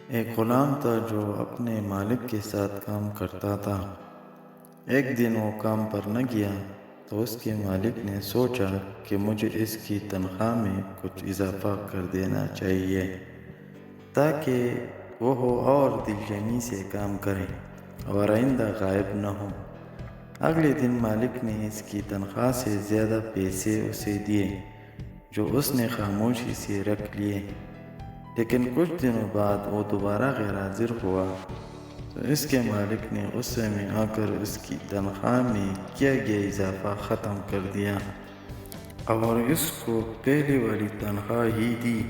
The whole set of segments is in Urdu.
ایک غلام تھا جو اپنے مالک کے ساتھ کام کرتا تھا۔ ایک دن وہ کام پر نہ گیا تو اس کے مالک نے سوچا کہ مجھے اس کی تنخواہ میں کچھ اضافہ کر دینا چاہیے تاکہ وہ اور دلجمی سے کام کرے اور آئندہ غائب نہ ہو۔ اگلے دن مالک نے اس کی تنخواہ سے زیادہ پیسے اسے دیے جو اس نے خاموشی سے رکھ لیے، لیکن کچھ دنوں بعد وہ دوبارہ غیر حاضر ہوا تو اس کے مالک نے غصے میں آ کر اس کی تنخواہ میں کیا گیا اضافہ ختم کر دیا اور اس کو پہلے والی تنخواہ ہی دی۔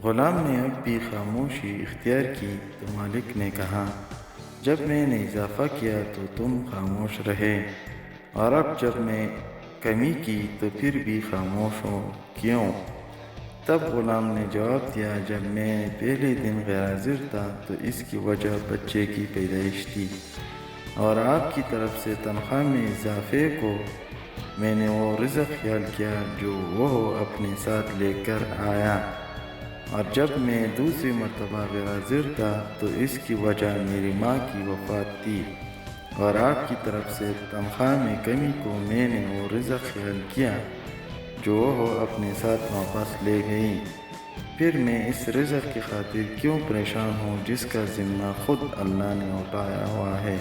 غلام نے اب بھی خاموشی اختیار کی تو مالک نے کہا، جب میں نے اضافہ کیا تو تم خاموش رہے، اور اب جب میں کمی کی تو پھر بھی خاموش ہو کیوں؟ تب غلام نے جواب دیا، جب میں پہلے دن غیر حاضر تھا تو اس کی وجہ بچے کی پیدائش تھی، اور آپ کی طرف سے تنخواہ میں اضافے کو میں نے وہ رزق خیال کیا جو وہ اپنے ساتھ لے کر آیا، اور جب میں دوسری مرتبہ غیر حاضر تھا تو اس کی وجہ میری ماں کی وفات تھی، اور آپ کی طرف سے تنخواہ میں کمی کو میں نے وہ رزق خیال کیا جو وہ اپنے ساتھ واپس لے گئی۔ پھر میں اس رزق کی خاطر کیوں پریشان ہوں جس کا ذمہ خود اللہ نے اٹھایا ہوا ہے؟